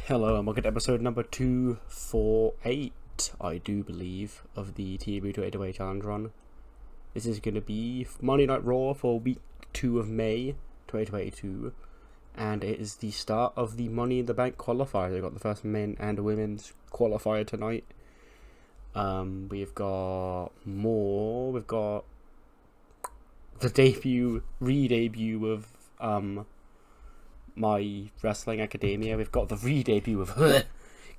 Hello and welcome to episode number 248, I do believe, of the TEW 8away challenge run. This is going to be Monday Night Raw for week 2 of May 2022, and it is the start of the Money in the Bank qualifier. They've got the first men and women's qualifier tonight. We've got the re-debut of My Wrestling Academia. We've got the re-debut of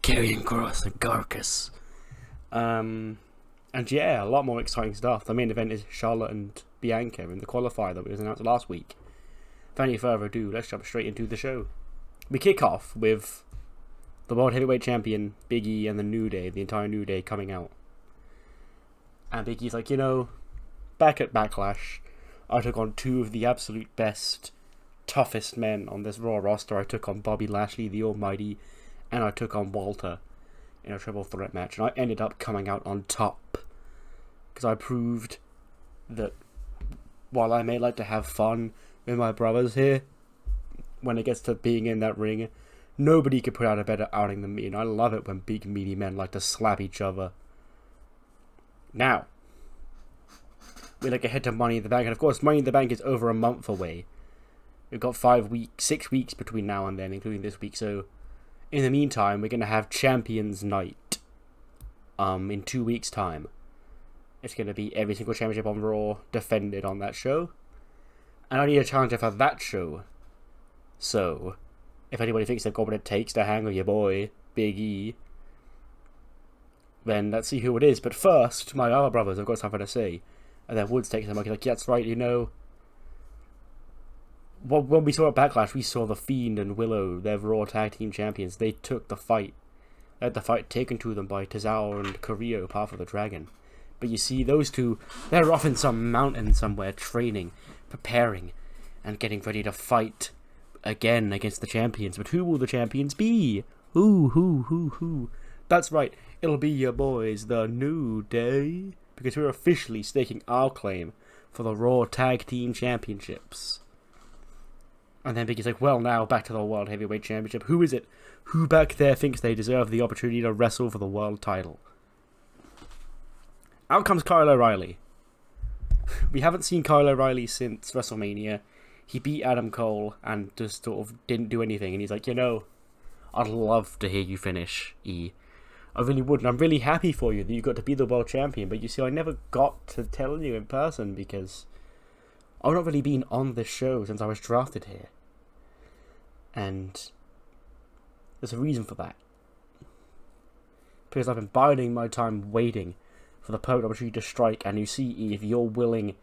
Karrion Kross and Garcus. And yeah, a lot more exciting stuff. The main event is Charlotte and Bianca in the qualifier that was announced last week. Without any further ado, let's jump straight into the show. We kick off with the World Heavyweight Champion, Big E, and the New Day, the entire New Day coming out. And Big E's like, back at Backlash, I took on two of the absolute best, toughest men on this Raw roster. I took on Bobby Lashley, the Almighty, and I took on Walter in a triple threat match, and I ended up coming out on top because I proved that while I may like to have fun with my brothers here, when it gets to being in that ring, nobody could put out a better outing than me, and I love it when big meaty men like to slap each other. Now we look ahead to Money in the Bank, and of course Money in the Bank is over a month away. We've got 6 weeks between now and then, including this week. So, in the meantime, we're going to have Champions Night in 2 weeks' time. It's going to be every single championship on Raw defended on that show. And I need a challenger for that show. So, if anybody thinks they've got what it takes to hang with your boy, Big E, then let's see who it is. But first, my other brothers have got something to say. And then Woods takes them like, that's right, when we saw at Backlash, we saw The Fiend and Willow, their Raw Tag Team Champions. They took the fight. They had the fight taken to them by Tozawa and Carrillo, Path of the Dragon. But you see, those two, they're off in some mountain somewhere, training, preparing, and getting ready to fight again against the champions. But who will the champions be? Who? That's right, it'll be your boys, the New Day. Because we're officially staking our claim for the Raw Tag Team Championships. And then Biggie's like, well, now back to the World Heavyweight Championship. Who is it? Who back there thinks they deserve the opportunity to wrestle for the world title? Out comes Kyle O'Reilly. We haven't seen Kyle O'Reilly since WrestleMania. He beat Adam Cole and just sort of didn't do anything. And he's like, I'd love to hear you finish, E. I really would. And I'm really happy for you that you got to be the world champion. But you see, I never got to tell you in person because I've not really been on this show since I was drafted here. And there's a reason for that. Because I've been biding my time waiting for the perfect opportunity to strike. And you see, if you're willing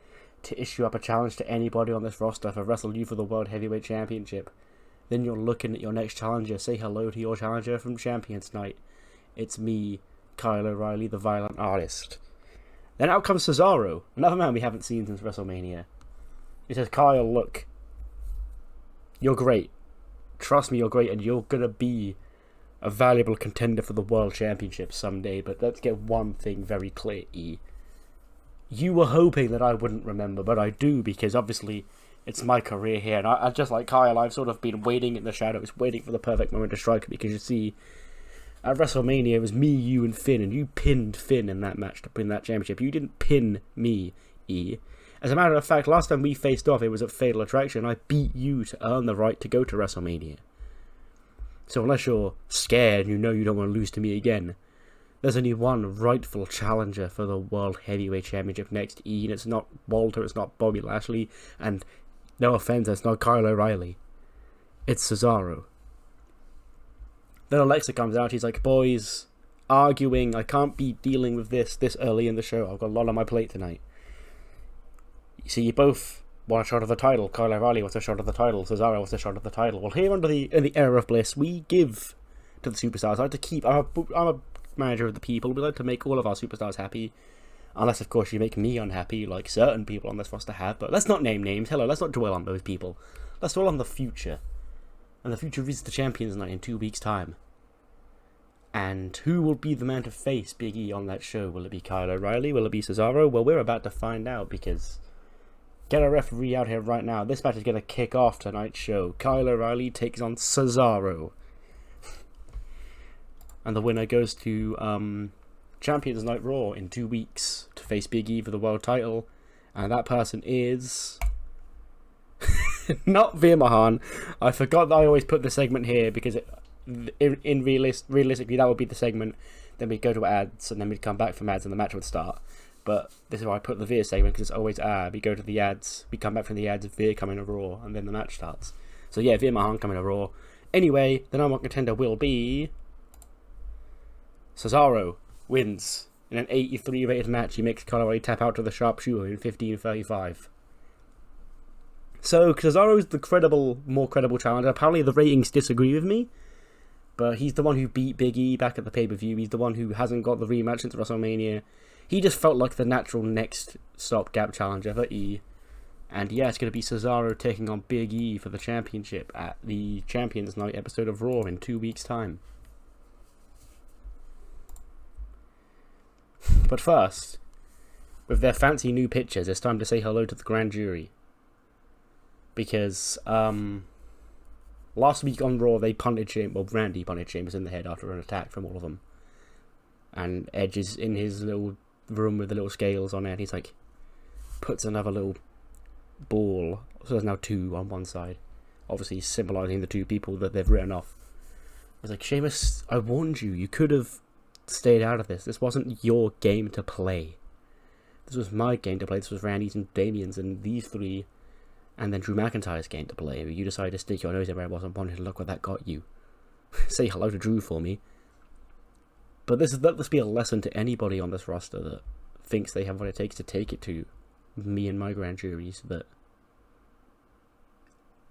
to issue up a challenge to anybody on this roster for wrestle you for the World Heavyweight Championship, then you're looking at your next challenger. Say hello to your challenger from Champions Night. It's me, Kyle O'Reilly, the Violent Artist. Then out comes Cesaro, another man we haven't seen since WrestleMania. He says, Kyle, look, you're great. Trust me, you're great, and you're going to be a valuable contender for the World Championship someday, but let's get one thing very clear, E. You were hoping that I wouldn't remember, but I do, because obviously it's my career here, and I just like Kyle, I've sort of been waiting in the shadows, waiting for the perfect moment to strike, because you see, at WrestleMania, it was me, you, and Finn, and you pinned Finn in that match to win that championship. You didn't pin me, E. As a matter of fact, last time we faced off, it was at Fatal Attraction. I beat you to earn the right to go to WrestleMania. So unless you're scared and you don't want to lose to me again, there's only one rightful challenger for the World Heavyweight Championship next, E, and it's not Walter, it's not Bobby Lashley, and no offense, it's not Kyle O'Reilly. It's Cesaro. Then Alexa comes out, she's like, boys, arguing, I can't be dealing with this early in the show, I've got a lot on my plate tonight. You see, you both want a shot of the title. Kyle O'Reilly wants a shot of the title. Cesaro wants a shot of the title. Well, here in the era of bliss, we give to the superstars. I like to keep. I'm a manager of the people. We like to make all of our superstars happy, unless of course you make me unhappy, like certain people on this roster have. But let's not name names. Hello, let's not dwell on those people. Let's dwell on the future, and the future is the Champions Night in 2 weeks' time. And who will be the man to face Big E on that show? Will it be Kyle O'Reilly? Will it be Cesaro? Well, we're about to find out because get a referee out here right now. This match is going to kick off tonight's show. Kyle O'Reilly takes on Cesaro. And the winner goes to Champions Night Raw in 2 weeks to face Big E for the world title. And that person is... not Veer Mahan. I forgot that I always put the segment here because realistically that would be the segment. Then we'd go to ads and then we'd come back from ads and the match would start. But this is why I put the Veer segment, because it's always we go to the ads, we come back from the ads, Veer coming to Raw, and then the match starts. So yeah, Veer Mahan coming to Raw. Anyway, the number one contender will be Cesaro. Wins in an 83 rated match. He makes Kyle O'Reilly tap out to the sharpshooter in 15:35. So Cesaro's the more credible challenger. Apparently the ratings disagree with me, but he's the one who beat Big E back at the pay-per-view. He's the one who hasn't got the rematch since WrestleMania. He just felt like the natural next stopgap challenger for E. And yeah, it's going to be Cesaro taking on Big E for the championship at the Champions Night episode of Raw in 2 weeks' time. But first, with their fancy new pictures, it's time to say hello to the grand jury. Because last week on Raw, they punted Randy punted Sheamus in the head after an attack from all of them. And Edge is in his little room with the little scales on it, and he's like, puts another little ball, so there's now 2 on one side, obviously symbolising the 2 people that they've written off. I was like, Sheamus, I warned you, you could have stayed out of this. This wasn't your game to play. This was my game to play. This was Randy's and Damien's and these 3, and then Drew McIntyre's game to play. You decided to stick your nose in where it wasn't wanted, to look what that got you. Say hello to Drew for me. But let this be a lesson to anybody on this roster that thinks they have what it takes to take it to me and my grand juries, that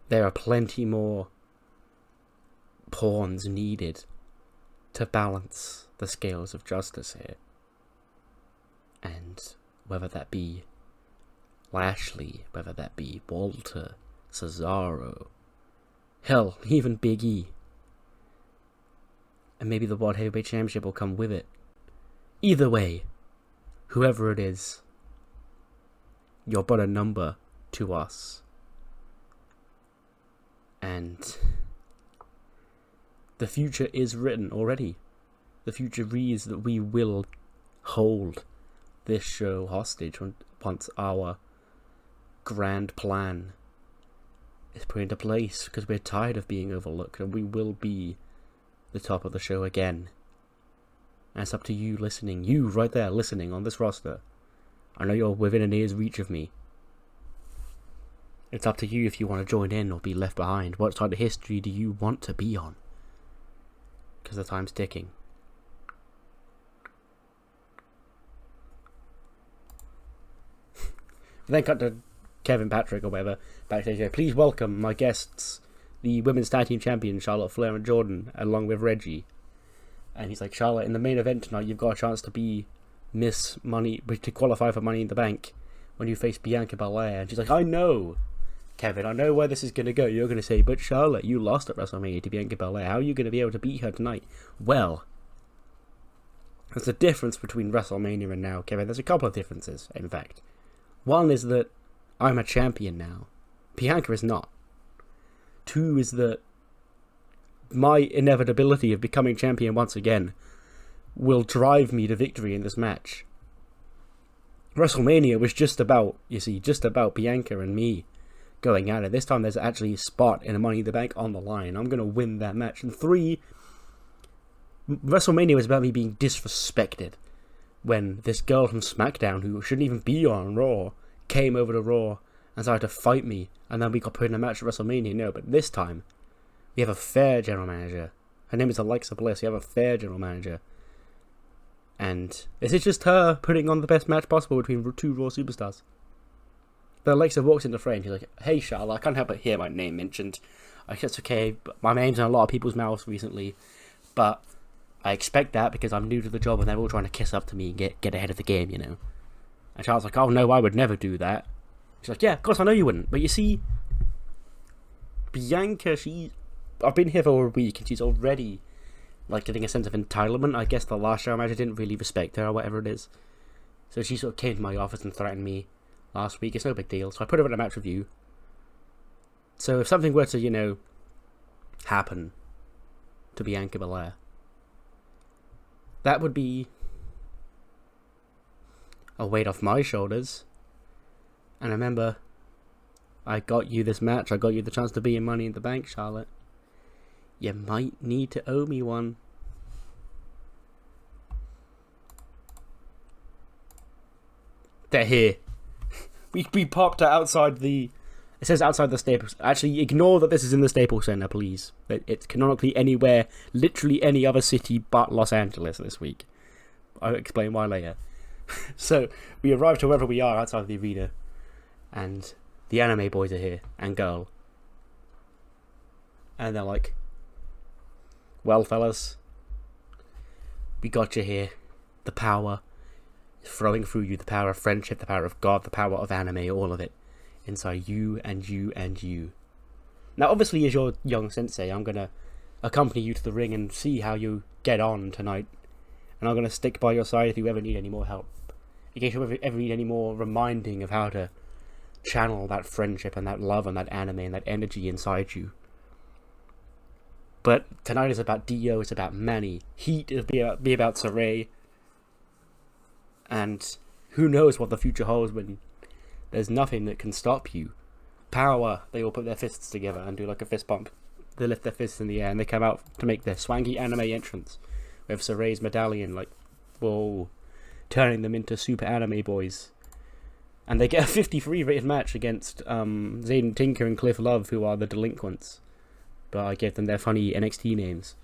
there are plenty more pawns needed to balance the scales of justice here. And whether that be Lashley, whether that be Walter, Cesaro, hell, even Big E. And maybe the World Heavyweight Championship will come with it. Either way, whoever it is, you're but a number to us. And the future is written already. The future reads that we will hold this show hostage once our grand plan is put into place, because we're tired of being overlooked, and we will be the top of the show again. And it's up to you listening, you right there listening on this roster. I know you're within an ear's reach of me. It's up to you if you want to join in or be left behind. What side of history do you want to be on? Because the time's ticking. Then cut to Kevin Patrick or whatever backstage here. Please welcome my guests, the women's tag team champions Charlotte Flair and Jordan, along with Reggie. And he's like, Charlotte, in the main event tonight, you've got a chance to be Miss Money, to qualify for Money in the Bank when you face Bianca Belair. And she's like, I know, Kevin, I know where this is going to go. You're going to say, but Charlotte, you lost at WrestleMania to Bianca Belair. How are you going to be able to beat her tonight? Well, there's a difference between WrestleMania and now, Kevin. There's a couple of differences, in fact. One is that I'm a champion now. Bianca is not. 2 is that my inevitability of becoming champion once again will drive me to victory in this match. WrestleMania was just about Bianca and me going at it. This time there's actually a spot in a Money in the Bank on the line. I'm going to win that match. And 3, WrestleMania was about me being disrespected when this girl from SmackDown, who shouldn't even be on Raw, came over to Raw and started to fight me, and then we got put in a match at WrestleMania. No, but this time we have a fair general manager. Her name is Alexa Bliss. We have a fair general manager. And this is just her putting on the best match possible between 2 Raw superstars. But Alexa walks into the frame. She's like, hey, Charlotte, I can't help but hear my name mentioned. I guess it's okay, but my name's in a lot of people's mouths recently. But I expect that because I'm new to the job and they're all trying to kiss up to me and get ahead of the game, you know. And Charlotte's like, oh no, I would never do that. She's like, yeah, of course I know you wouldn't. But you see, Bianca, I've been here for a week and she's already like getting a sense of entitlement. I guess the last show manager didn't really respect her or whatever it is. So she sort of came to my office and threatened me last week. It's no big deal. So I put her in a match review. So if something were to, happen to Bianca Belair, that would be a weight off my shoulders. And remember, I got you this match. I got you the chance to be in Money in the Bank, Charlotte. You might need to owe me one. They're here. We popped outside the... It says outside the Staples... Actually, ignore that this is in the Staples Center, please. It's canonically anywhere, literally any other city but Los Angeles this week. I'll explain why later. So, we arrived to wherever we are outside the arena. And the anime boys are here. And girl. And they're like... Well, fellas. We got you here. The power is flowing through you. The power of friendship, the power of God, the power of anime, all of it. Inside you and you and you. Now, obviously, as your young sensei, I'm going to accompany you to the ring and see how you get on tonight. And I'm going to stick by your side if you ever need any more help. In case you ever need any more reminding of how to channel that friendship and that love and that anime and that energy inside you. But tonight is about Dio, it's about Manny. Heat is be about Saray. And who knows what the future holds when there's nothing that can stop you. Power, they all put their fists together and do like a fist bump. They lift their fists in the air and they come out to make their swanky anime entrance. With Saray's medallion, like, whoa, turning them into super anime boys. And they get a 53 rated match against Zayden Tinker and Cliff Love, who are the delinquents. But I gave them their funny NXT names.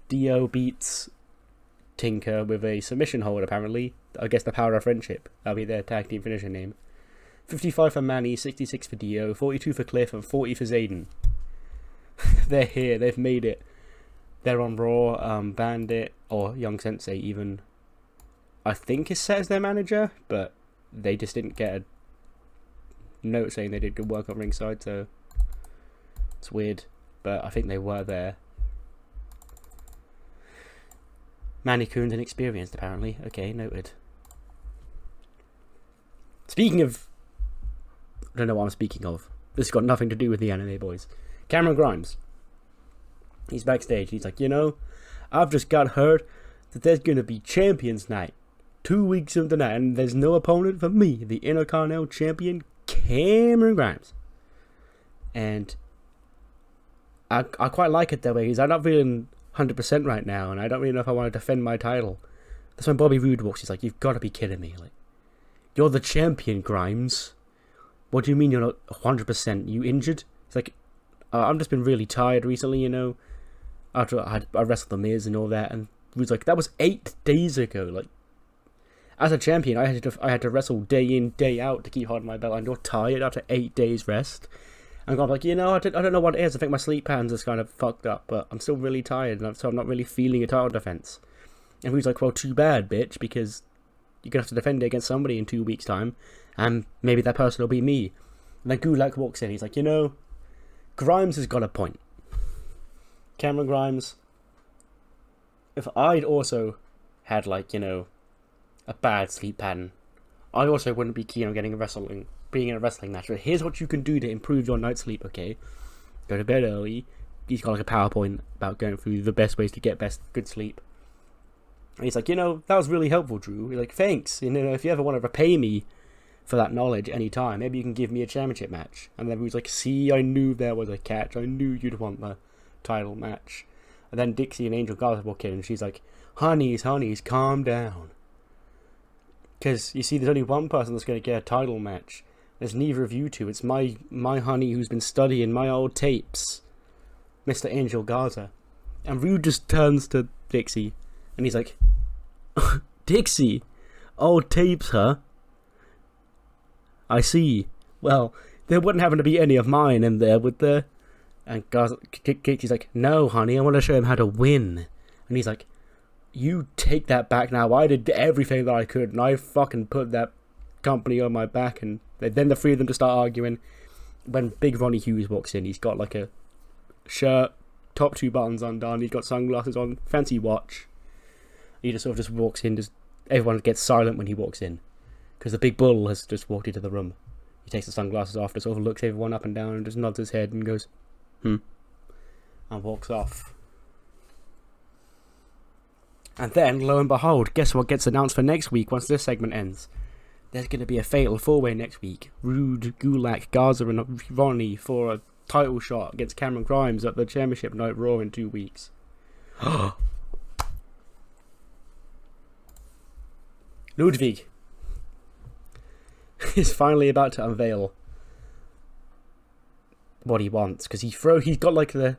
Dio beats Tinker with a submission hold, apparently. I guess the power of friendship. That'll be their tag team finisher name. 55 for Manny, 66 for Dio, 42 for Cliff, and 40 for Zayden. They're here, they've made it. They're on Raw. Bandit, or Young Sensei even, I think is set as their manager, but they just didn't get a note saying they did good work on ringside, so it's weird. But I think they were there. Manny Coon's inexperienced, apparently. Okay, noted. Speaking of... I don't know what I'm speaking of. This has got nothing to do with the anime boys. Cameron Grimes. He's backstage. He's like, you know, I've just got heard that there's going to be Champions Night 2 weeks from tonight, and there's no opponent for me, the Intercontinental Champion, Cameron Grimes. And I quite like it that way, because I'm not feeling 100% right now, and I don't really know if I want to defend my title. That's when Bobby Roode walks. He's like, you've got to be kidding me. Like, you're the champion, Grimes. What do you mean you're not 100%? You injured? It's like, I've just been really tired recently, you know, after I wrestled The Miz and all that, and Roode's like, that was 8 days ago. Like, as a champion, I had to wrestle day in, day out to keep holding my belt, and you're tired after 8 days rest. And I'm like, you know, I don't know what it is. I think my sleep patterns is kind of fucked up, but I'm still really tired, and so I'm not really feeling a title defense. And Roode's like, well, too bad, bitch, because you're going to have to defend it against somebody in 2 weeks' time, and maybe that person will be me. And then Gulak walks in. He's like, you know, Grimes has got a point. Cameron Grimes, if I'd also had, like, you know, a bad sleep pattern, I also wouldn't be keen on being in a wrestling match. But here's what you can do to improve your night's sleep, okay? Go to bed early. He's got like a PowerPoint about going through the best ways to get good sleep. And he's like, you know, that was really helpful, Drew. He's like, thanks. You know, if you ever want to repay me for that knowledge anytime, maybe you can give me a championship match. And then he was like, see, I knew there was a catch. I knew you'd want the title match. And then Dixie and Angel Garza walk in, and she's like, honeys, calm down. Because, you see, there's only one person that's going to get a title match. There's neither of you two. It's my honey who's been studying my old tapes, Mr. Angel Garza. And Rude just turns to Dixie, and he's like, Dixie, old tapes, huh? I see. Well, there wouldn't happen to be any of mine in there, would there? And Dixie's like, no, honey, I want to show him how to win. And he's like, you take that back now. I did everything that I could, and I fucking put that company on my back. And then the three of them just start arguing. When big Ronnie Hughes walks in, he's got like a shirt, top 2 buttons undone, he's got sunglasses on, fancy watch. He just sort of just walks in, everyone gets silent when he walks in, because the big bull has just walked into the room. He takes the sunglasses off, just sort of looks everyone up and down, and just nods his head and goes, and walks off. And then, lo and behold, guess what gets announced for next week once this segment ends? There's going to be a fatal 4-way next week. Rude, Gulak, Garza, and Ronnie for a title shot against Cameron Grimes at the Championship Night Raw in 2 weeks. Ludwig is finally about to unveil what he wants, because he's got like the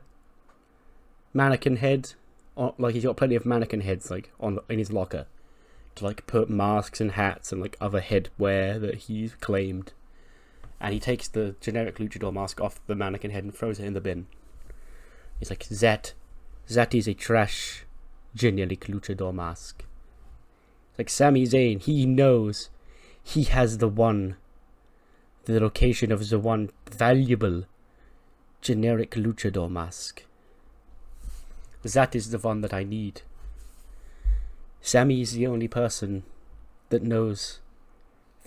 mannequin head, like he's got plenty of mannequin heads like in his locker to like put masks and hats and like other headwear that he's claimed, and he takes the generic luchador mask off the mannequin head and throws it in the bin. He's like, that is a trash generic luchador mask. It's like Sami Zayn, he knows he has the location of the one valuable generic luchador mask. That is the one that I need. Sami is the only person that knows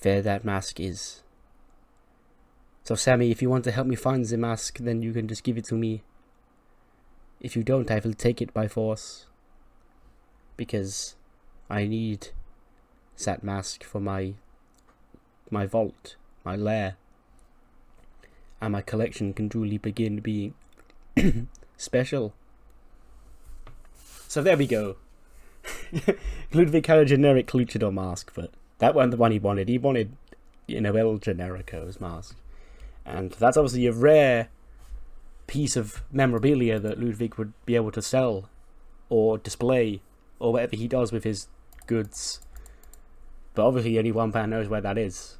where that mask is. So Sami, if you want to help me find the mask, then you can just give it to me. If you don't, I will take it by force. Because I need that mask for my vault, my lair. And my collection can truly begin being special. So there we go. Ludwig had a generic luchador mask, but that wasn't the one he wanted. He wanted, El Generico's mask. And that's obviously a rare piece of memorabilia that Ludwig would be able to sell or display or whatever he does with his goods. But obviously only one fan knows where that is.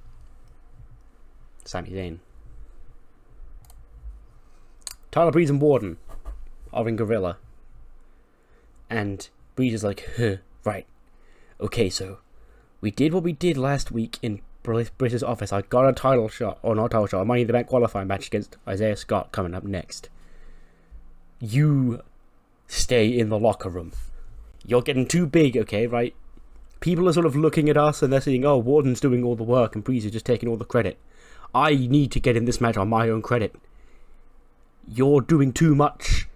Sami Zayn. Tyler Breeze and Wardon are in Gorilla. And Breeze is like, right. Okay, so we did what we did last week in British office. I got a title shot, or not a title shot, a Money in the Bank qualifying match against Isaiah Scott coming up next. You stay in the locker room. You're getting too big, okay, right? People are sort of looking at us and they're saying, oh, Wardon's doing all the work and Breeze is just taking all the credit. I need to get in this match on my own credit. You're doing too much.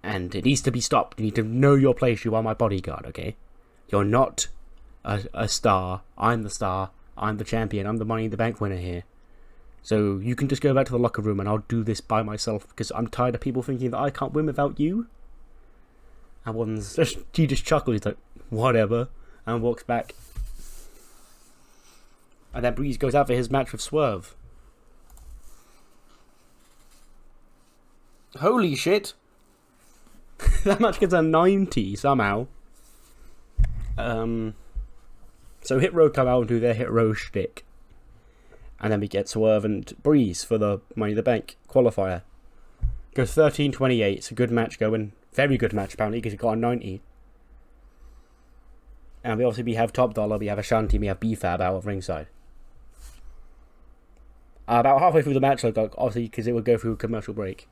And it needs to be stopped. You need to know your place. You are my bodyguard, okay? You're not a star. I'm the star. I'm the champion. I'm the Money in the Bank winner here. So you can just go back to the locker room and I'll do this by myself because I'm tired of people thinking that I can't win without you. And he just chuckles. He's like, whatever. And walks back. And then Breeze goes out for his match with Swerve. Holy shit. That match gets a 90 somehow. So Hit Row come out and do their Hit Row shtick. And then we get Swerve and Breeze for the Money in the Bank qualifier. Goes 13-28. It's a good match going. Very good match apparently because it got a 90. And we have Top Dollar, we have Ashanti, we have B-Fab out of ringside. About halfway through the match, obviously because it would go through a commercial break.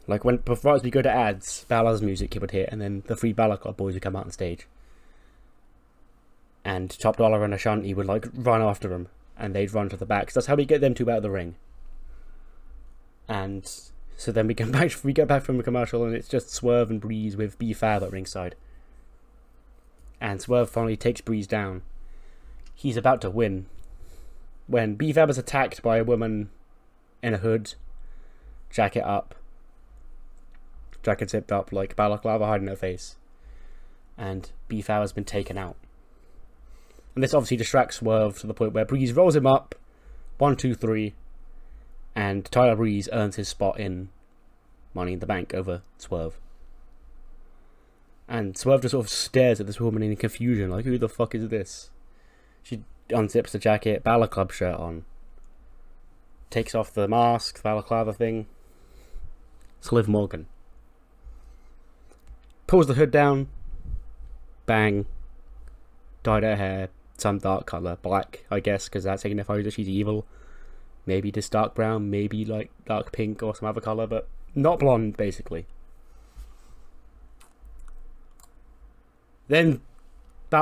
Like before we go to ads, Balor's music would hit, and then the 3 Balor Club boys would come out on stage. And Top Dollar and Ashanti would run after him, and they'd run to the back. So that's how we get them two out of the ring. And so then we get back from the commercial, and it's just Swerve and Breeze with B-Fab at ringside. And Swerve finally takes Breeze down. He's about to win when B-Fab is attacked by a woman in a hood, jacket zipped up, like balaclava hiding her face. And B-Fab has been taken out. And this obviously distracts Swerve to the point where Breeze rolls him up, 1, 2, 3, and Tyler Breeze earns his spot in Money in the Bank over Swerve. And Swerve just sort of stares at this woman in confusion, like, who the fuck is this? She unzips the jacket, Balor Club shirt on, takes off the mask, balaclava thing. It's Liv Morgan. Pulls the hood down, bang, dyed her hair some dark colour, black, I guess, because that signifies that she's evil. Maybe just dark brown, maybe like dark pink or some other colour, but not blonde, basically. Then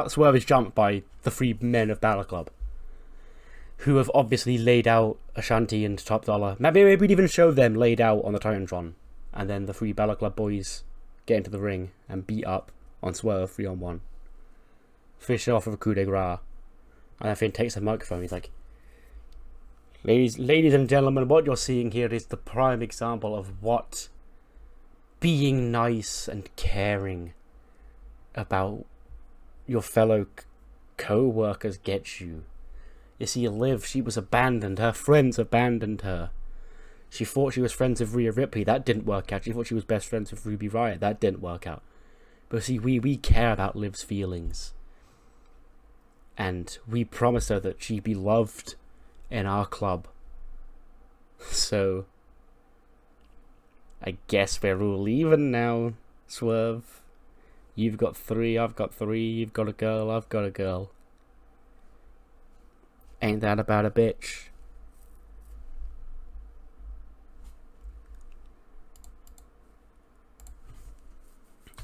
Swerve is jumped by the 3 men of Balor Club, who have obviously laid out Ashanti and Top Dollar. Maybe we'd even show them laid out on the Titantron, and then the 3 Balor Club boys get into the ring and beat up on Swerve 3-on-1. Finishes off with a coup de grace. And then Finn takes the microphone. He's like, Ladies and gentlemen, what you're seeing here is the prime example of what being nice and caring about your fellow co-workers gets you. You see, Liv, she was abandoned. Her friends abandoned her. She thought she was friends with Rhea Ripley. That didn't work out. She thought she was best friends with Ruby Riott. That didn't work out. But see, we care about Liv's feelings. And we promised her that she'd be loved in our club. So, I guess we're all even now, Swerve. You've got 3, I've got 3, you've got a girl, I've got a girl. Ain't that about a bitch?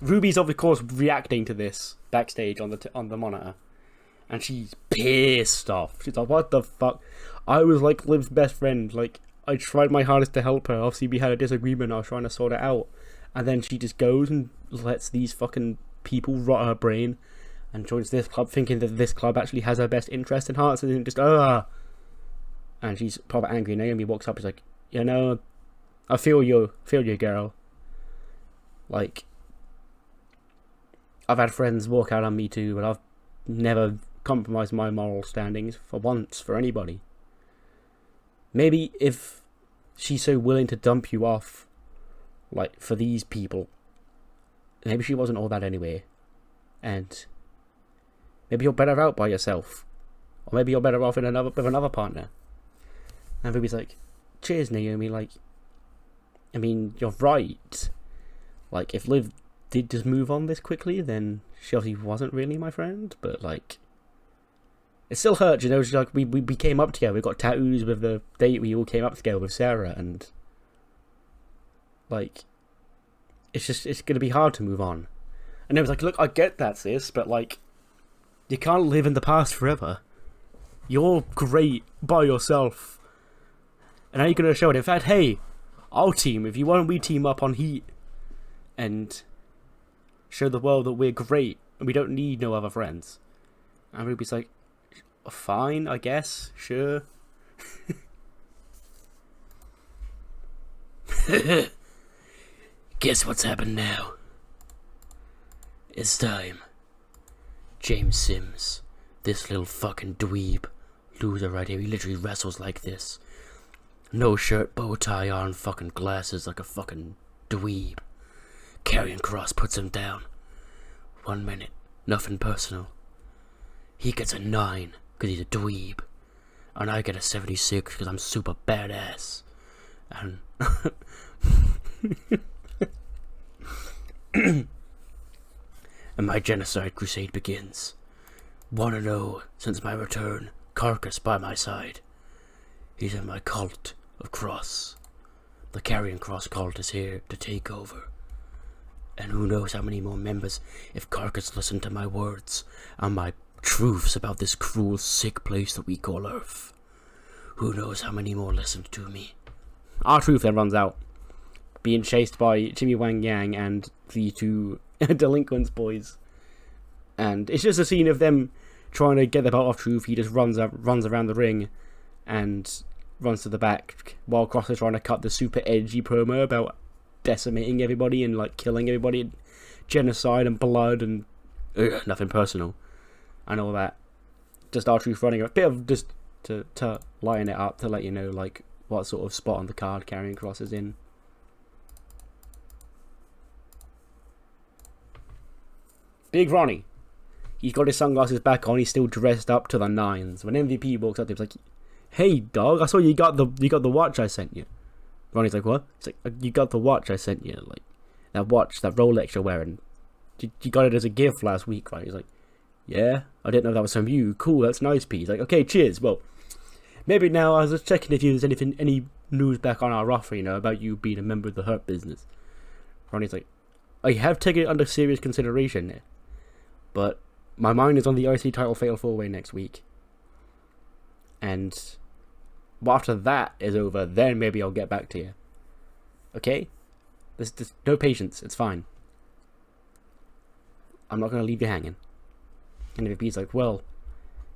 Ruby's of course reacting to this backstage on the monitor, and she's pissed off. She's like, "What the fuck? I was like Liv's best friend. Like, I tried my hardest to help her. Obviously, we had a disagreement. I was trying to sort it out, and then she just goes and lets these fucking people rot her brain, and joins this club, thinking that this club actually has her best interest in heart. So then just and she's probably angry. Naomi walks up. She's like, you know, I feel you, girl. Like, I've had friends walk out on me too, but I've never compromised my moral standings for once for anybody. Maybe if she's so willing to dump you off, like, for these people, maybe she wasn't all that anyway. And maybe you're better out by yourself. Or maybe you're better off with another partner. And Ruby's like, cheers, Naomi. Like, I mean, you're right. Like, if Liv did just move on this quickly, then she obviously wasn't really my friend. But, like, it still hurts, you know. She's like, we came up together. We got tattoos with the date we all came up together with Sarah. And, like, it's going to be hard to move on. And it was like, look, I get that, sis, but, like, you can't live in the past forever. You're great by yourself. And how are you going to show it? In fact, hey, I'll team. If you want, we team up on Heat. And show the world that we're great. And we don't need no other friends. And Ruby's like, fine, I guess. Sure. Guess what's happened now? It's time. James Sims, this little fucking dweeb, loser right here, he literally wrestles like this. No shirt, bow tie on, fucking glasses like a fucking dweeb. Karrion Kross puts him down. 1 minute, nothing personal. He gets a 9 because he's a dweeb. And I get a 76 because I'm super badass. And and my genocide crusade begins. 1-0 since my return, Carcass by my side. He's in my cult of Cross. The Karrion Kross cult is here to take over. And who knows how many more members if Carcass listened to my words and my truths about this cruel, sick place that we call Earth. Who knows how many more listened to me. Our truth then runs out, being chased by Jimmy Wang Yang and the 2 delinquents boys. And it's just a scene of them trying to get the belt off Truth. He just runs around the ring and runs to the back while Cross is trying to cut the super edgy promo about decimating everybody and like killing everybody, and genocide and blood and nothing personal and all that. Just R-Truth running a bit of just to lighten it up, to let you know like what sort of spot on the card Karrion Kross is in. Big Ronnie, he's got his sunglasses back on. He's still dressed up to the nines. When MVP walks up to him, he's like, "Hey, dog, I saw you got the watch I sent you." Ronnie's like, "What?" He's like, "You got the watch I sent you, like that watch, that Rolex you're wearing. You got it as a gift last week, right?" He's like, "Yeah, I didn't know that was from you. Cool, that's nice, Pete." He's like, "Okay, cheers. Well, maybe now I was just checking if there's any news back on our roster, you know, about you being a member of the Hurt Business." Ronnie's like, "I have taken it under serious consideration, but my mind is on the IC title Fatal 4-Way next week. And after that is over, then maybe I'll get back to you. Okay? There's no patience. It's fine." I'm not going to leave you hanging. And MVP's like, well,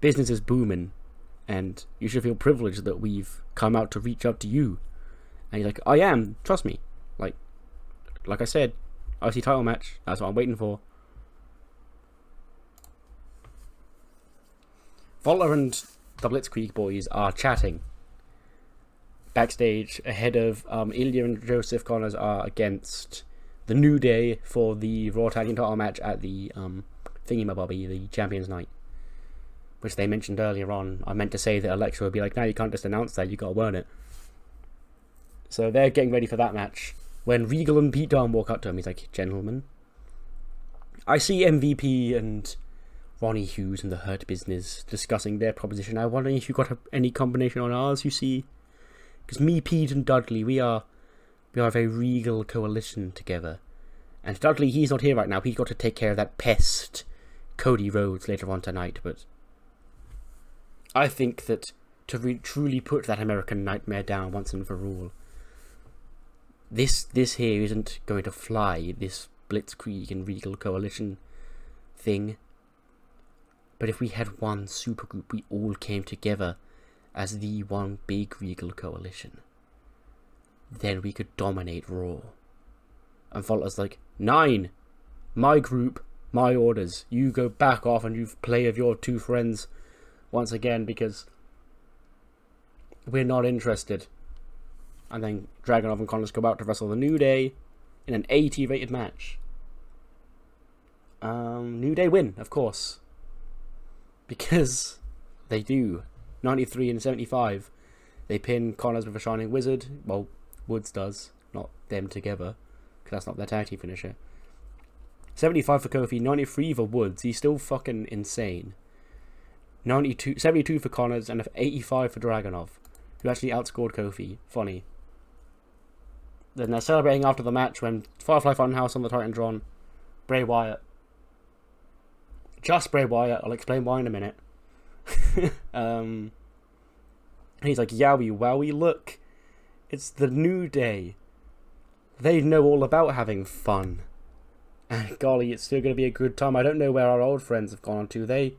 business is booming, and you should feel privileged that we've come out to reach out to you. And he's like, I am, trust me. Like I said, IC title match, that's what I'm waiting for. Volta and the Blitzkrieg boys are chatting backstage ahead of Ilja and Joseph Connors are against the New Day for the Raw Tag Team title match at the thingy-mabobby, the Champions Night, which they mentioned earlier on. I meant to say that Alexa would be like, no, you can't just announce that, you gotta win it. So they're getting ready for that match when Regal and Pete Dunne walk up to him. He's like, gentlemen, I see MVP and Ronnie Hughes and the Hurt Business discussing their proposition. I'm wondering if you got any combination on ours, you see? Because me, Pete, and Dudley, we are a very regal coalition together. And Dudley, he's not here right now. He's got to take care of that pest, Cody Rhodes, later on tonight. But I think that to truly put that American Nightmare down once and for all, this here isn't going to fly, this Blitzkrieg and regal coalition thing. But if we had one supergroup, we all came together as the one big regal coalition, then we could dominate Raw. And Volta's like, 9! My group, my orders. You go back off and you play with your two friends once again because we're not interested. And then Dragunov and Connors go out to wrestle the New Day in an 80 rated match. New Day win, of course. Because they do. 93 and 75. They pin Connors with a Shining Wizard. Well, Woods does, not them together, because that's not their tag team finisher. 75 for Kofi, 93 for Woods. He's still fucking insane. 72 for Connors, and 85 for Dragunov, who actually outscored Kofi. Funny. Then they're celebrating after the match when Firefly Funhouse on the Titantron. Bray Wyatt. Just Bray Wyatt. I'll explain why in a minute. He's like, yowie wowie, look. It's the New Day. They know all about having fun. And golly, it's still going to be a good time. I don't know where our old friends have gone on to. They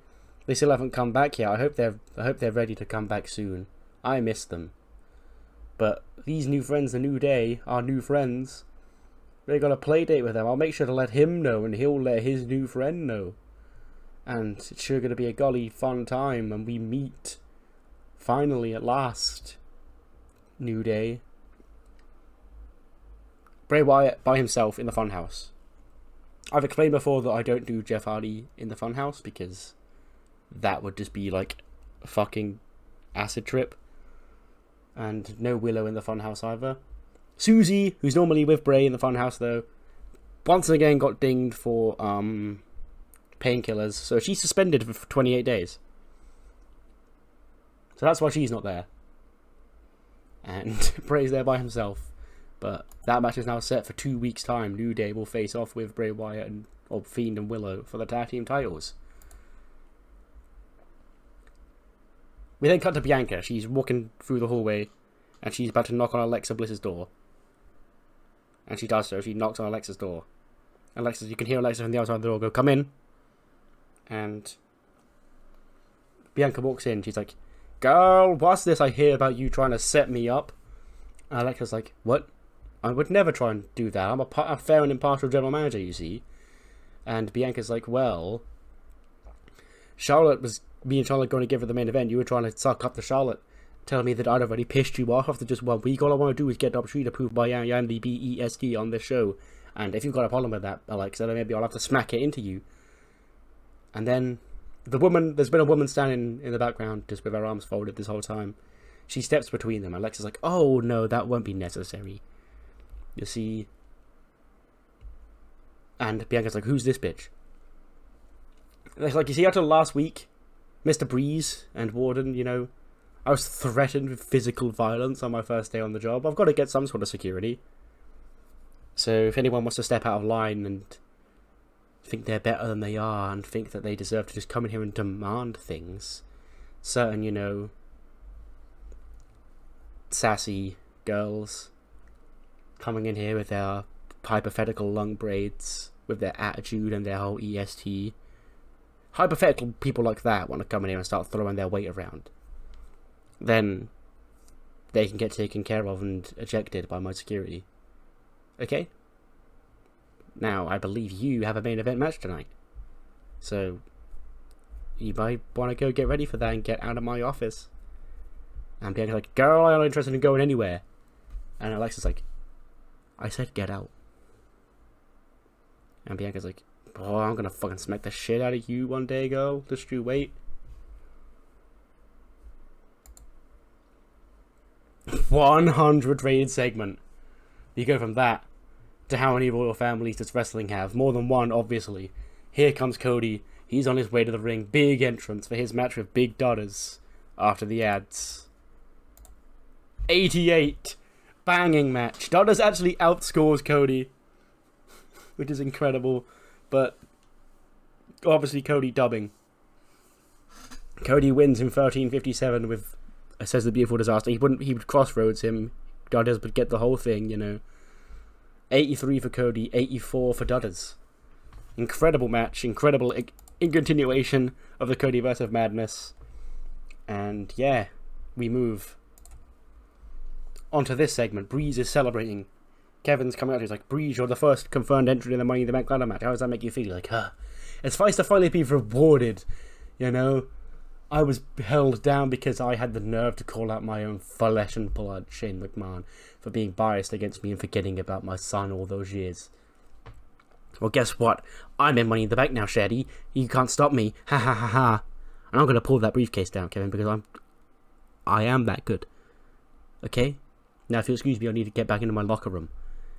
still haven't come back yet. I hope they're ready to come back soon. I miss them. But these new friends, the New Day, our new friends, they got a play date with them. I'll make sure to let him know, and he'll let his new friend know. And it's sure going to be a golly fun time, and we meet, finally, at last, New Day. Bray Wyatt by himself in the Funhouse. I've explained before that I don't do Jeff Hardy in the Funhouse, because that would just be like a fucking acid trip. And no Willow in the Funhouse either. Susie, who's normally with Bray in the Funhouse though, once again got dinged for painkillers, so she's suspended for 28 days. So that's why she's not there. And Bray's there by himself. But that match is now set for 2 weeks' time. New Day will face off with Bray Wyatt or Fiend and Willow for the tag team titles. We then cut to Bianca. She's walking through the hallway and she's about to knock on Alexa Bliss's door. And she does so. She knocks on Alexa's door. You can hear Alexa from the outside of the door go, come in. And Bianca walks in. She's like, girl, what's this I hear about you trying to set me up? And Alexa's like, what? I would never try and do that. I'm a fair and impartial general manager, you see. And Bianca's like, well, me and Charlotte going to give her the main event. You were trying to suck up to Charlotte, telling me that I'd already pissed you off after just 1 week. All I want to do is get the opportunity to prove by Yan the BEST on this show. And if you've got a problem with that, Alexa, then maybe I'll have to smack it into you. And then there's been a woman standing in the background just with her arms folded this whole time. She steps between them. Alexa's like, oh no, that won't be necessary. You see. And Bianca's like, who's this bitch? And it's like, you see, after last week, Mr. Breeze and Wardon, you know, I was threatened with physical violence on my first day on the job. I've got to get some sort of security. So if anyone wants to step out of line and think they're better than they are and think that they deserve to just come in here and demand things, certain, you know, sassy girls coming in here with their hypothetical long braids with their attitude and their whole EST. Hypothetical people like that want to come in here and start throwing their weight around. Then they can get taken care of and ejected by my security. Okay? Now, I believe you have a main event match tonight. So, you might want to go get ready for that and get out of my office. And Bianca's like, girl, I'm not interested in going anywhere. And Alexa's like, I said get out. And Bianca's like, oh, I'm gonna fucking smack the shit out of you one day, girl. Just you wait. 100 rated segment. You go from that to how many royal families does wrestling have? More than one, obviously. Here comes Cody. He's on his way to the ring. Big entrance for his match with Big Dodders after the ads. 88. Banging match. Dodders actually outscores Cody, which is incredible. But obviously Cody dubbing. Cody wins in 13:57 with Says the Beautiful Disaster. He would crossroads him. Dodders would get the whole thing, you know. 83 for Cody, 84 for Dodders. Incredible match, incredible in continuation of the Cody versus Madness. And yeah, we move onto this segment. Breeze is celebrating. Kevin's coming out, he's like, Breeze, you're the first confirmed entry in the Money in the Bank ladder match. How does that make you feel? You're like, huh. It's nice to finally be rewarded, you know. I was held down because I had the nerve to call out my own flesh and blood, Shane McMahon, for being biased against me and forgetting about my son all those years. Well, guess what? I'm in Money in the Bank now, Shady. You can't stop me. Ha ha ha ha. And I'm going to pull that briefcase down, Kevin, because I am that good. Okay? Now, if you'll excuse me, I need to get back into my locker room.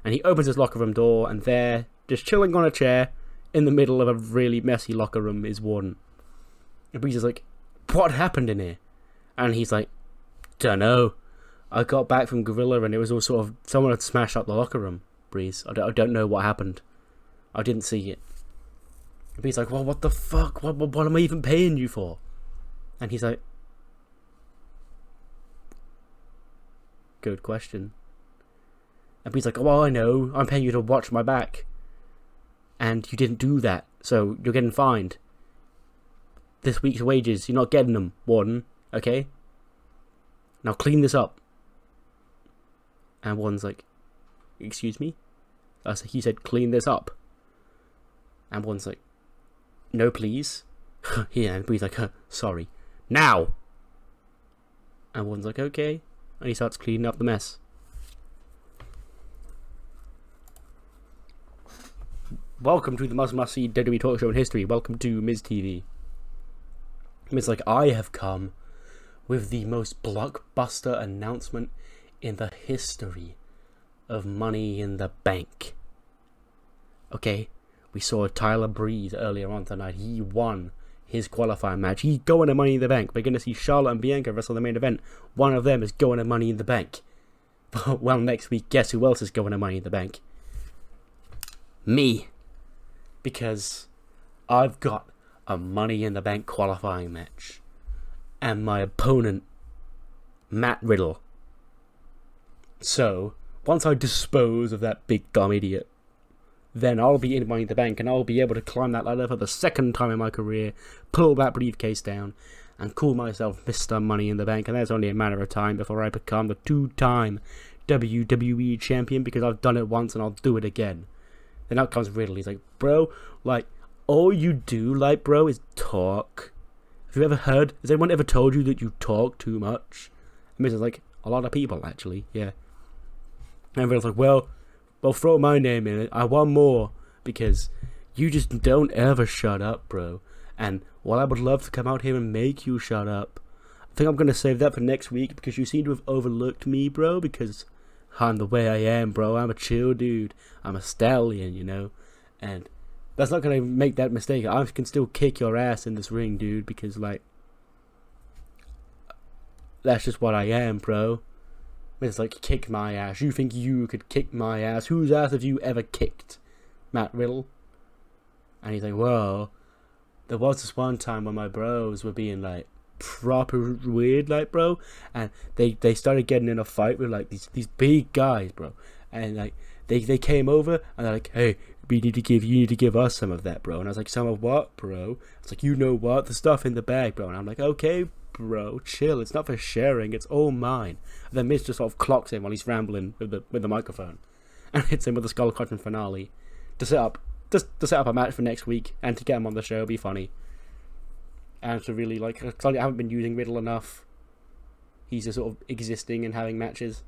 And he opens his locker room door, and there, just chilling on a chair, in the middle of a really messy locker room, is Wardon. And Breeze is like, what happened in here? And he's like, dunno. I got back from Gorilla and it was all sort of, someone had smashed up the locker room, Breeze. I don't know what happened. I didn't see it. And Breeze's like, well, what the fuck? What am I even paying you for? And he's like, good question. And Breeze's like, oh, I know. I'm paying you to watch my back. And you didn't do that, so you're getting fined. This week's wages, you're not getting them, Wardon, okay? Now clean this up. And Warden's like, excuse me? He said, clean this up. And Warden's like, no, please. Yeah, and Bree's like, sorry. Now! And Warden's like, okay. And he starts cleaning up the mess. Welcome to the most must-see WWE talk show in history. Welcome to Miz TV. It's like, I have come with the most blockbuster announcement in the history of Money in the Bank. Okay, we saw Tyler Breeze earlier on tonight. He won his qualifying match. He's going to Money in the Bank. We're going to see Charlotte and Bianca wrestle the main event. One of them is going to Money in the Bank. Well, next week, guess who else is going to Money in the Bank? Me. Because I've got a Money in the Bank qualifying match. And my opponent, Matt Riddle. So, once I dispose of that big dumb idiot, then I'll be in Money in the Bank and I'll be able to climb that ladder for the second time in my career, pull that briefcase down, and call myself Mr. Money in the Bank. And that's only a matter of time before I become the 2-time WWE champion, because I've done it once and I'll do it again. Then out comes Riddle. He's like, bro, like, all you do, like, bro, is talk. Have you ever heard? Has anyone ever told you that you talk too much? And Miz is like, a lot of people, actually, yeah. And Riddle's like, well, throw my name in it. I want more, because you just don't ever shut up, bro. And while I would love to come out here and make you shut up, I think I'm going to save that for next week, because you seem to have overlooked me, bro, because I'm the way I am, bro. I'm a chill dude. I'm a stallion, you know? And that's not going to make that mistake. I can still kick your ass in this ring, dude, because, like, that's just what I am, bro. It's like, kick my ass. You think you could kick my ass? Whose ass have you ever kicked? Matt Riddle? And he's like, well, there was this one time when my bros were being, like, proper weird, like, bro. And they started getting in a fight with, like, these big guys, bro. And, like, they came over and they're like, hey, you need to give us some of that, bro. And I was like, some of what, bro? It's like, you know what? The stuff in the bag, bro. And I'm like, okay, bro, chill. It's not for sharing. It's all mine. And then Miz just sort of clocks him while he's rambling with the microphone, and hits him with the skull crushing finale to set up a match for next week and to get him on the show. Be funny. And to really I haven't been using Riddle enough. He's just sort of existing and having matches,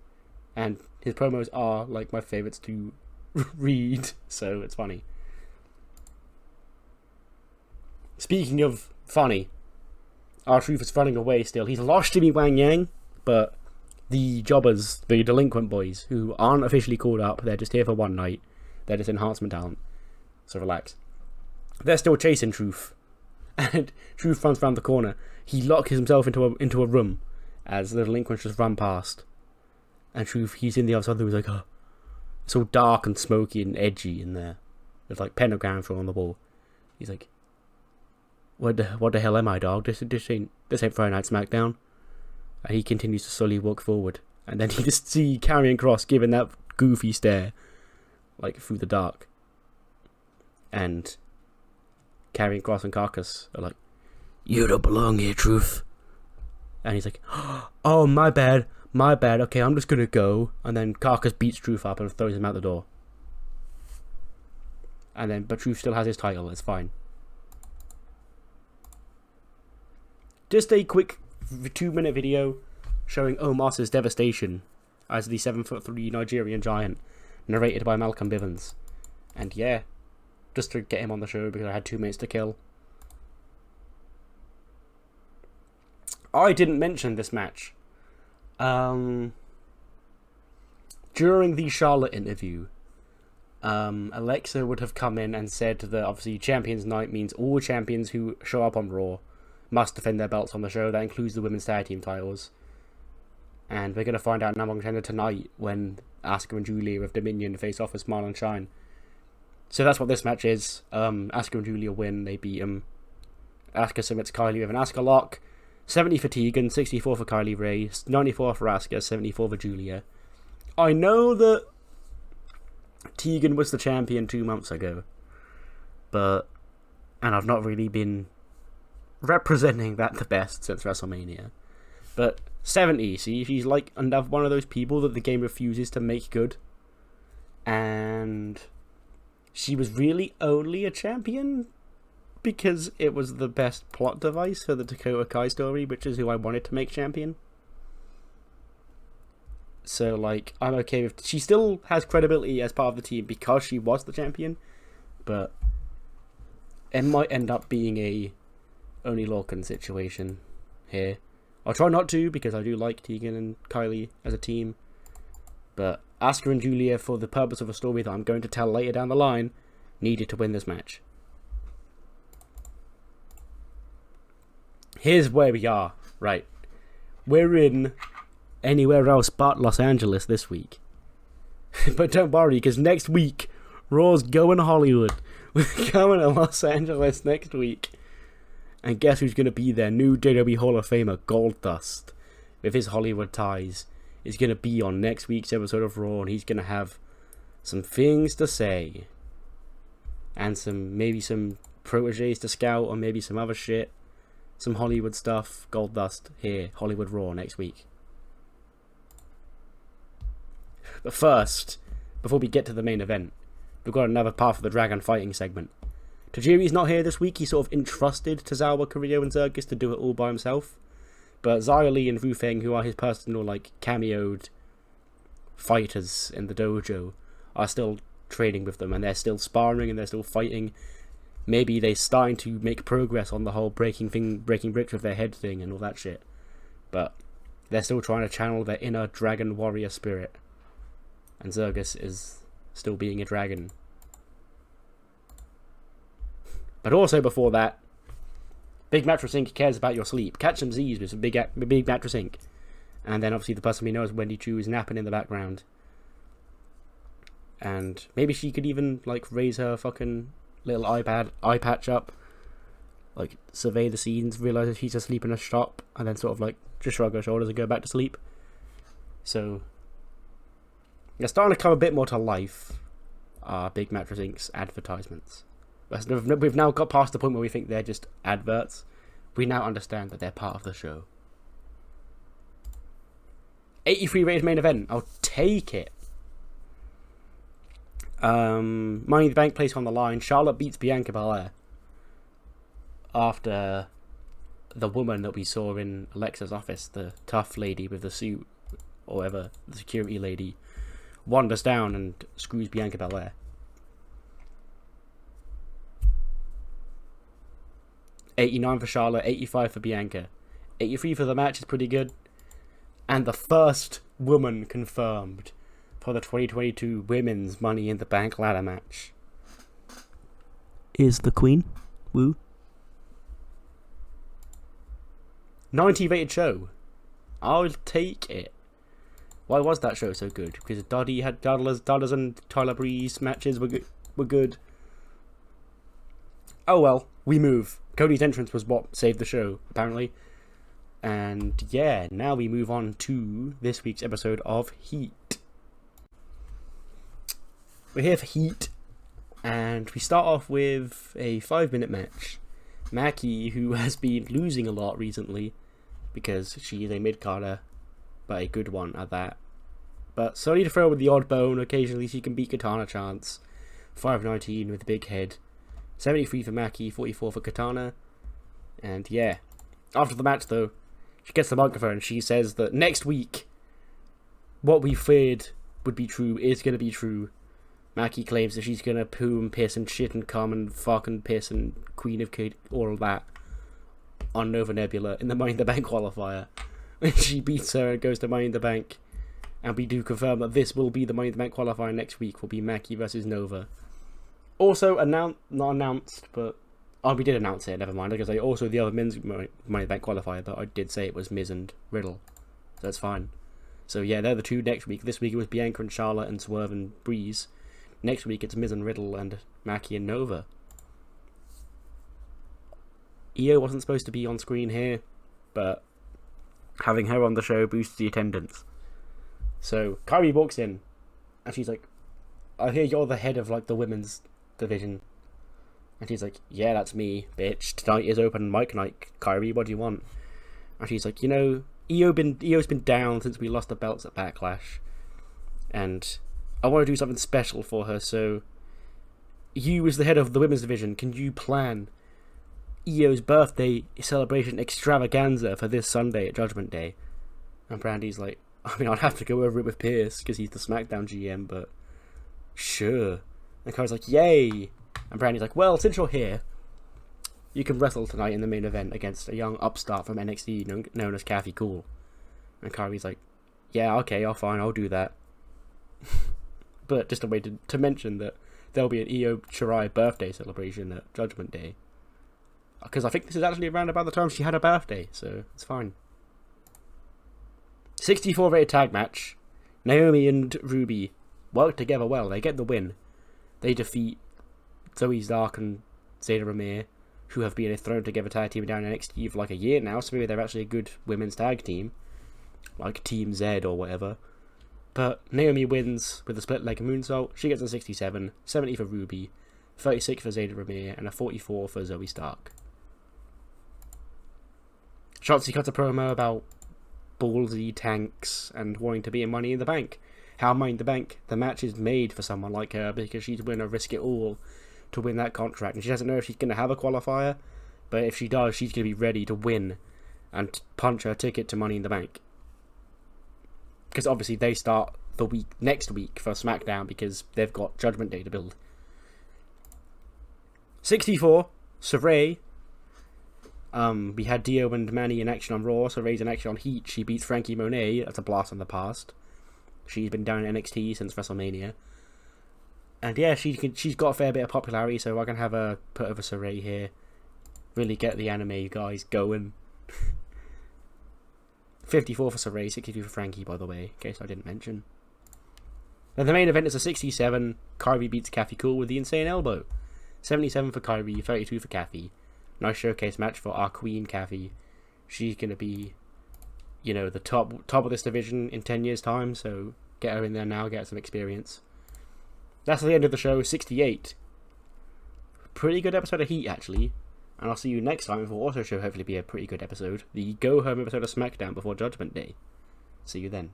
and his promos are like my favourites to read, so it's funny. Speaking of funny, R-Truth is running away still. He's lost Jimmy Wang Yang, but the jobbers, the delinquent boys, who aren't officially called up, they're just here for one night, they're just enhancement talent, so relax. They're still chasing Truth, and Truth runs around the corner. He locks himself into a room as the delinquents just run past, and Truth, he's in the other side of the room, he's like, oh. It's all dark and smoky and edgy in there, with like pentagrams on the wall. He's like, what the hell am I, dog? This ain't Friday Night SmackDown. And he continues to slowly walk forward, and then you just see Karrion Kross giving that goofy stare, like through the dark. And Karrion Kross and Carcass are like, you don't belong here, Truth. And he's like, oh, my bad, okay, I'm just gonna go. And then Carcass beats Truth up and throws him out the door. But Truth still has his title, it's fine. Just a quick 2-minute video showing Omas's devastation as the 7'3" Nigerian giant, narrated by Malcolm Bivens. And yeah, just to get him on the show because I had 2 minutes to kill. I didn't mention this match. During the Charlotte interview, Alexa would have come in and said that obviously Champions Night means all champions who show up on Raw must defend their belts on the show. That includes the women's tag team titles. And we're going to find out number one contender tonight when Asuka and Julia of Dominion face off with Smile and Shine. So that's what this match is. Asuka and Julia win. They beat them. Asuka submits Kylie with an Asuka lock. 70 for Tegan, 64 for Kylie Ray, 94 for Asuka, 74 for Julia. I know that Tegan was the champion 2 months ago, and I've not really been representing that the best since WrestleMania. But 70, see, she's like another one of those people that the game refuses to make good. And she was really only a champion because it was the best plot device for the Dakota Kai story, which is who I wanted to make champion. So, like, I'm okay with... She still has credibility as part of the team because she was the champion, but it might end up being a Oney Lorcan situation here. I'll try not to, because I do like Tegan and Kylie as a team, but Asuka and Julia, for the purpose of a story that I'm going to tell later down the line, needed to win this match. Here's where we are, right. We're in anywhere else but Los Angeles this week. But don't worry, because next week, Raw's going to Hollywood. We're going to Los Angeles next week. And guess who's going to be there? New WWE Hall of Famer, Goldust, with his Hollywood ties, is going to be on next week's episode of Raw, and he's going to have some things to say. And maybe some proteges to scout, or maybe some other shit. Some Hollywood stuff. Goldust here, Hollywood Raw next week. But first, before we get to the main event, we've got another Path of the Dragon fighting segment. Tajiri's not here this week. He sort of entrusted Tozawa, Carrillo, and Zergis to do it all by himself. But Xia Li and Wu Feng, who are his personal, cameoed fighters in the dojo, are still training with them, and they're still sparring, and they're still fighting. Maybe they're starting to make progress on the whole breaking bricks with their head thing and all that shit. But they're still trying to channel their inner dragon warrior spirit. And Zergis is still being a dragon. But also before that, Big Mattress Inc. cares about your sleep. Catch some Z's with some Big Mattress Inc. And then obviously the person we know is Wendy Chu is napping in the background. And maybe she could even raise her fucking little eye patch up, survey the scenes, realise if she's asleep in a shop, and then sort of just shrug her shoulders and go back to sleep. So they're starting to come a bit more to life. are Big Mattress Inc.'s advertisements. We've now got past the point where we think they're just adverts. We now understand that they're part of the show. 83 rated main event. I'll take it. Money in the Bank place on the line. Charlotte beats Bianca Belair after the woman that we saw in Alexa's office, the tough lady with the suit, or whatever, the security lady, wanders down and screws Bianca Belair. 89 for Charlotte, 85 for Bianca. 83 for the match is pretty good. And the first woman confirmed for the 2022 Women's Money in the Bank ladder match is the Queen. Woo. 90 rated show. I'll take it. Why was that show so good? Because Dodders and Tyler Breeze matches were good. Oh well, we move. Cody's entrance was what saved the show, apparently. And yeah, now we move on to this week's episode of Heat. We're here for Heat, and we start off with a 5-minute match. Mackie, who has been losing a lot recently, because she is a mid-carder, but a good one at that. But slowly to throw with the odd bone, occasionally she can beat Katana Chance. 5'19" with a big head. 73 for Mackie, 44 for Katana. And yeah, after the match though, she gets the microphone and she says that next week, what we feared would be true is going to be true. Mackie claims that she's going to poo and piss and shit and cum and fuck and piss and Queen of Kid, all of that, on Nova Nebula in the Money in the Bank qualifier. And she beats her and goes to Money in the Bank. And we do confirm that this will be the Money in the Bank qualifier next week, will be Mackie versus Nova. Also, not announced, but... Oh, we did announce it, never mind. Like I say, also the other men's Money in the Bank qualifier, but I did say it was Miz and Riddle. So that's fine. So yeah, they're the two next week. This week it was Bianca and Charlotte and Swerve and Breeze. Next week it's Miz and Riddle and Mackie and Nova. Io wasn't supposed to be on screen here, but having her on the show boosts the attendance. So Kyrie walks in, and she's like, I hear you're the head of like the women's division. And she's like, yeah, that's me, bitch. Tonight is open mic night, Kyrie, what do you want? And she's like, you know, Io's been down since we lost the belts at Backlash. And I want to do something special for her, so you as the head of the women's division, can you plan Io's birthday celebration extravaganza for this Sunday at Judgment Day? And Brandy's like, I mean, I'd have to go over it with Pierce, because he's the SmackDown GM, but sure. And Kyrie's like, yay! And Brandy's like, well, since you're here, you can wrestle tonight in the main event against a young upstart from NXT known as Kathy Cool. And Kyrie's like, yeah, okay, fine, I'll do that. But just a way to mention that there'll be an Io Shirai birthday celebration at Judgment Day. Because I think this is actually around about the time she had her birthday, so it's fine. 64 rated tag match. Naomi and Ruby work together well. They get the win. They defeat Zoe Stark and Zeta Ramir, who have been a thrown together tag team down in NXT for like a year now, so maybe they're actually a good women's tag team. Like Team Z or whatever. But Naomi wins with a split leg moonsault. She gets a 67, 70 for Ruby, 36 for Zeta Ramir, and a 44 for Zoe Stark. Shotzi cuts a promo about ballsy tanks and wanting to be in Money in the Bank. How Money in the Bank? The match is made for someone like her because she's willing to risk it all to win that contract. And she doesn't know if she's going to have a qualifier, but if she does, she's going to be ready to win and punch her ticket to Money in the Bank. Because obviously they start the next week for SmackDown because they've got Judgment Day to build. 64, Saray. We had Dio and Manny in action on Raw, Saray's in action on Heat. She beats Frankie Monet. That's a blast from the past. She's been down in NXT since WrestleMania. And yeah, she's got a fair bit of popularity, so I can have her put over Saray here. Really get the anime guys going. 54 for Saray, 62 for Frankie, by the way, in case I didn't mention. Then the main event is a 67. Kyrie beats Kathy Cool with the Insane Elbow. 77 for Kyrie, 32 for Kathy. Nice showcase match for our queen, Kathy. She's going to be, you know, the top of this division in 10 years' time, so get her in there now, get her some experience. That's the end of the show, 68. Pretty good episode of Heat, actually. And I'll see you next time for also should hopefully be a pretty good episode. The go-home episode of SmackDown before Judgment Day. See you then.